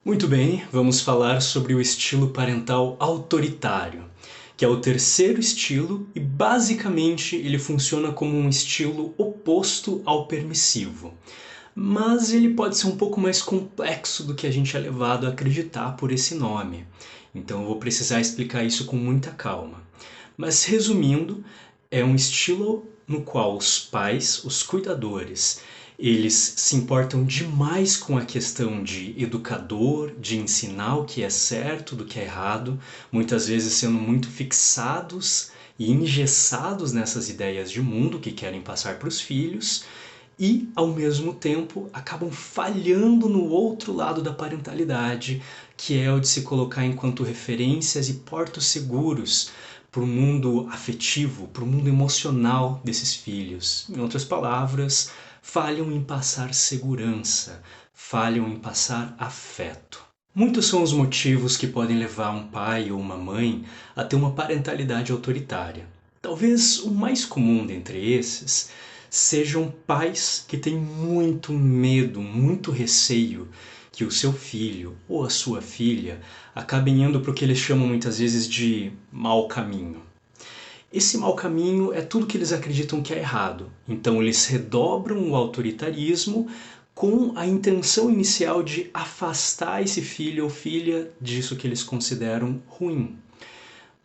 Muito bem, vamos falar sobre o estilo parental autoritário, que é o terceiro estilo e basicamente ele funciona como um estilo oposto ao permissivo. Mas ele pode ser um pouco mais complexo do que a gente é levado a acreditar por esse nome. Então eu vou precisar explicar isso com muita calma. Mas resumindo, é um estilo no qual os pais, os cuidadores, eles se importam demais com a questão de educador, de ensinar o que é certo do que é errado, muitas vezes sendo muito fixados e engessados nessas ideias de mundo que querem passar para os filhos e, ao mesmo tempo, acabam falhando no outro lado da parentalidade, que é o de se colocar enquanto referências e portos seguros para o mundo afetivo, para o mundo emocional desses filhos. Em outras palavras, falham em passar segurança, falham em passar afeto. Muitos são os motivos que podem levar um pai ou uma mãe a ter uma parentalidade autoritária. Talvez o mais comum dentre esses sejam pais que têm muito medo, muito receio que o seu filho ou a sua filha acabem indo para o que eles chamam muitas vezes de mau caminho. Esse mau caminho é tudo que eles acreditam que é errado. Então eles redobram o autoritarismo com a intenção inicial de afastar esse filho ou filha disso que eles consideram ruim.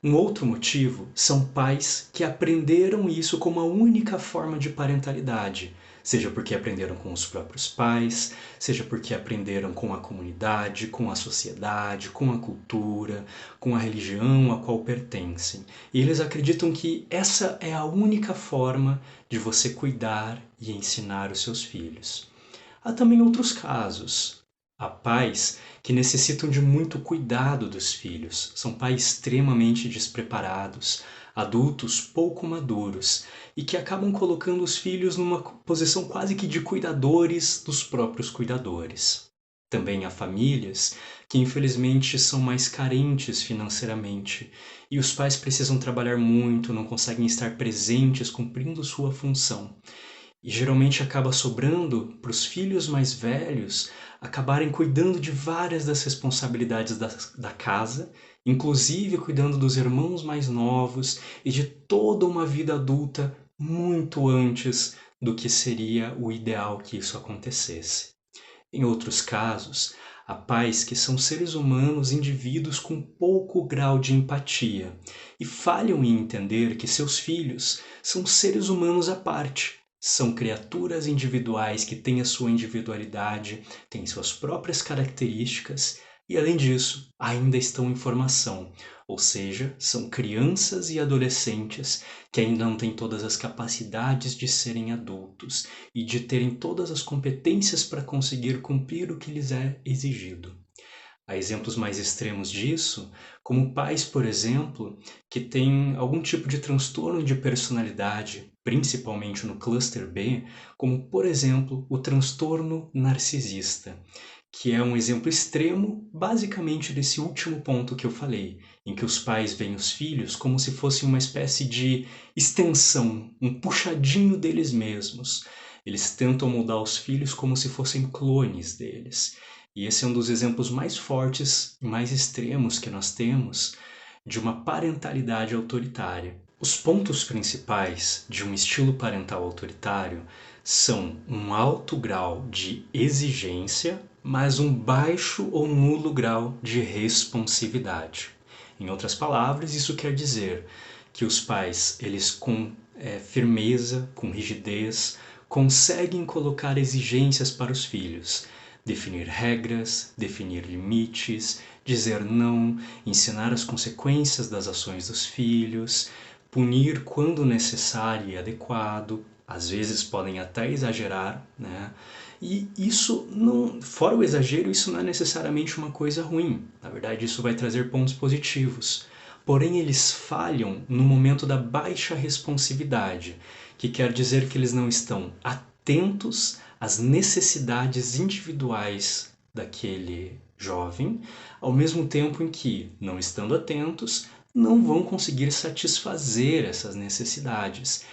Um outro motivo são pais que aprenderam isso como a única forma de parentalidade, seja porque aprenderam com os próprios pais, seja porque aprenderam com a comunidade, com a sociedade, com a cultura, com a religião a qual pertencem. E eles acreditam que essa é a única forma de você cuidar e ensinar os seus filhos. Há também outros casos. Há pais que necessitam de muito cuidado dos filhos. São pais extremamente despreparados, adultos pouco maduros e que acabam colocando os filhos numa posição quase que de cuidadores dos próprios cuidadores. Também há famílias que infelizmente são mais carentes financeiramente e os pais precisam trabalhar muito, não conseguem estar presentes cumprindo sua função. E geralmente acaba sobrando para os filhos mais velhos acabarem cuidando de várias das responsabilidades da casa, inclusive cuidando dos irmãos mais novos e de toda uma vida adulta muito antes do que seria o ideal que isso acontecesse. Em outros casos, há pais que são seres humanos, indivíduos com pouco grau de empatia e falham em entender que seus filhos são seres humanos à parte. São criaturas individuais que têm a sua individualidade, têm suas próprias características e, além disso, ainda estão em formação, ou seja, são crianças e adolescentes que ainda não têm todas as capacidades de serem adultos e de terem todas as competências para conseguir cumprir o que lhes é exigido. Há exemplos mais extremos disso, como pais, por exemplo, que têm algum tipo de transtorno de personalidade, principalmente no cluster B, como, por exemplo, o transtorno narcisista, que é um exemplo extremo, basicamente, desse último ponto que eu falei, em que os pais veem os filhos como se fossem uma espécie de extensão, um puxadinho deles mesmos. Eles tentam moldar os filhos como se fossem clones deles. E esse é um dos exemplos mais fortes e mais extremos que nós temos de uma parentalidade autoritária. Os pontos principais de um estilo parental autoritário são um alto grau de exigência, mas um baixo ou nulo grau de responsividade. Em outras palavras, isso quer dizer que os pais, eles com firmeza, com rigidez, conseguem colocar exigências para os filhos, definir regras, definir limites, dizer não, ensinar as consequências das ações dos filhos, punir quando necessário e adequado, às vezes podem até exagerar, né? E isso não, fora o exagero, isso não é necessariamente uma coisa ruim. Na verdade, isso vai trazer pontos positivos. Porém, eles falham no momento da baixa responsividade, que quer dizer que eles não estão atentos às necessidades individuais daquele jovem, ao mesmo tempo em que, não estando atentos, não vão conseguir satisfazer essas necessidades,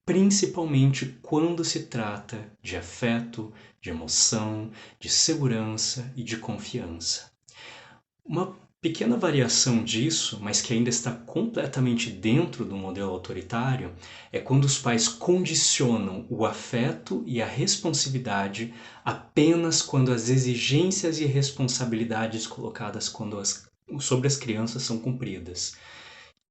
principalmente quando se trata de afeto, de emoção, de segurança e de confiança. Uma pequena variação disso, mas que ainda está completamente dentro do modelo autoritário, é quando os pais condicionam o afeto e a responsividade apenas quando as exigências e responsabilidades colocadas sobre as crianças são cumpridas.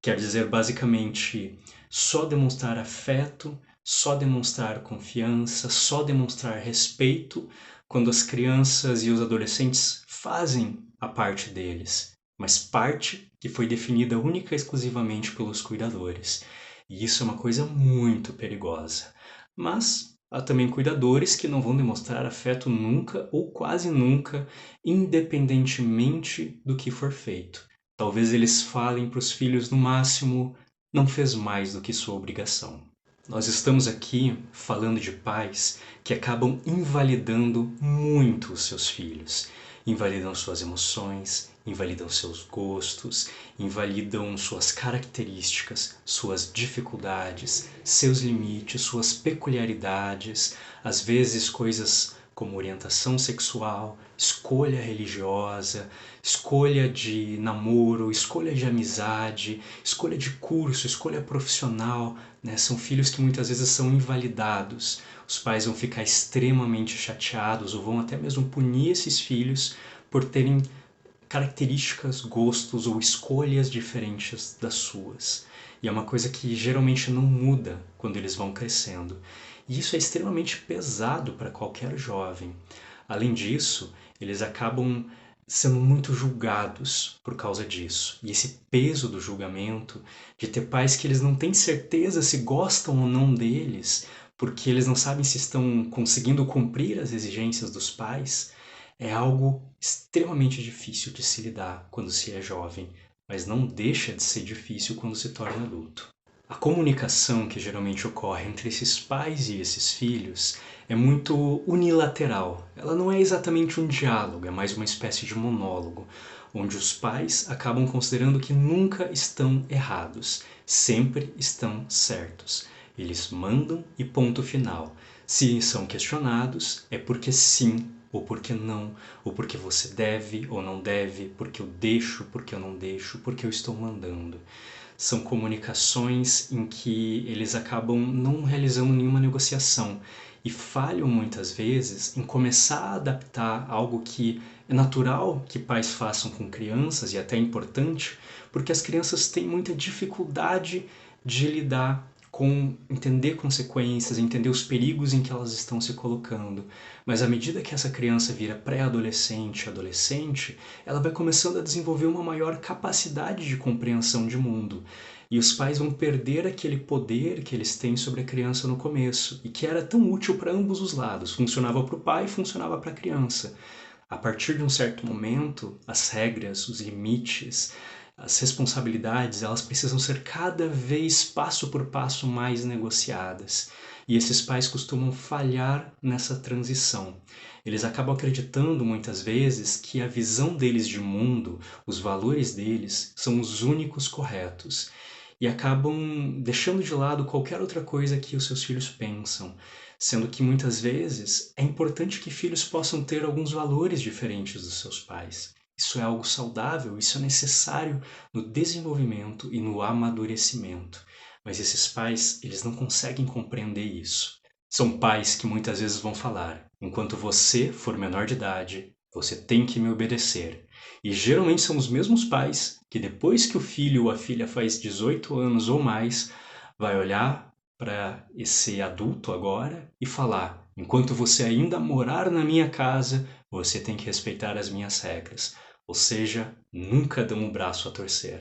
Quer dizer, basicamente, só demonstrar afeto, só demonstrar confiança, só demonstrar respeito quando as crianças e os adolescentes fazem a parte deles, mas parte que foi definida única e exclusivamente pelos cuidadores. E isso é uma coisa muito perigosa. Mas há também cuidadores que não vão demonstrar afeto nunca ou quase nunca, independentemente do que for feito. Talvez eles falem para os filhos no máximo: não fez mais do que sua obrigação. Nós estamos aqui falando de pais que acabam invalidando muito os seus filhos. Invalidam suas emoções, invalidam seus gostos, invalidam suas características, suas dificuldades, seus limites, suas peculiaridades, às vezes coisas como orientação sexual, escolha religiosa, escolha de namoro, escolha de amizade, escolha de curso, escolha profissional, né? São filhos que muitas vezes são invalidados. Os pais vão ficar extremamente chateados ou vão até mesmo punir esses filhos por terem características, gostos ou escolhas diferentes das suas. E é uma coisa que geralmente não muda quando eles vão crescendo. E isso é extremamente pesado para qualquer jovem. Além disso, eles acabam sendo muito julgados por causa disso. E esse peso do julgamento, de ter pais que eles não têm certeza se gostam ou não deles, porque eles não sabem se estão conseguindo cumprir as exigências dos pais, é algo extremamente difícil de se lidar quando se é jovem, mas não deixa de ser difícil quando se torna adulto. A comunicação que geralmente ocorre entre esses pais e esses filhos é muito unilateral. Ela não é exatamente um diálogo, é mais uma espécie de monólogo, onde os pais acabam considerando que nunca estão errados, sempre estão certos. Eles mandam e ponto final. Se são questionados, é porque sim ou porque não, ou porque você deve ou não deve, porque eu deixo, porque eu não deixo, porque eu estou mandando. São comunicações em que eles acabam não realizando nenhuma negociação e falham muitas vezes em começar a adaptar algo que é natural que pais façam com crianças e até importante, porque as crianças têm muita dificuldade de lidar com entender consequências, entender os perigos em que elas estão se colocando. Mas à medida que essa criança vira pré-adolescente, adolescente, ela vai começando a desenvolver uma maior capacidade de compreensão de mundo. E os pais vão perder aquele poder que eles têm sobre a criança no começo, e que era tão útil para ambos os lados. Funcionava para o pai e funcionava para a criança. A partir de um certo momento, as regras, os limites, as responsabilidades, elas precisam ser cada vez passo por passo mais negociadas. E esses pais costumam falhar nessa transição. Eles acabam acreditando muitas vezes que a visão deles de mundo, os valores deles, são os únicos corretos. E acabam deixando de lado qualquer outra coisa que os seus filhos pensam, sendo que muitas vezes é importante que filhos possam ter alguns valores diferentes dos seus pais. Isso é algo saudável, isso é necessário no desenvolvimento e no amadurecimento. Mas esses pais, eles não conseguem compreender isso. São pais que muitas vezes vão falar: enquanto você for menor de idade, você tem que me obedecer. E geralmente são os mesmos pais que depois que o filho ou a filha faz 18 anos ou mais, vai olhar para esse adulto agora e falar: enquanto você ainda morar na minha casa, você tem que respeitar as minhas regras. Ou seja, nunca dão um braço a torcer.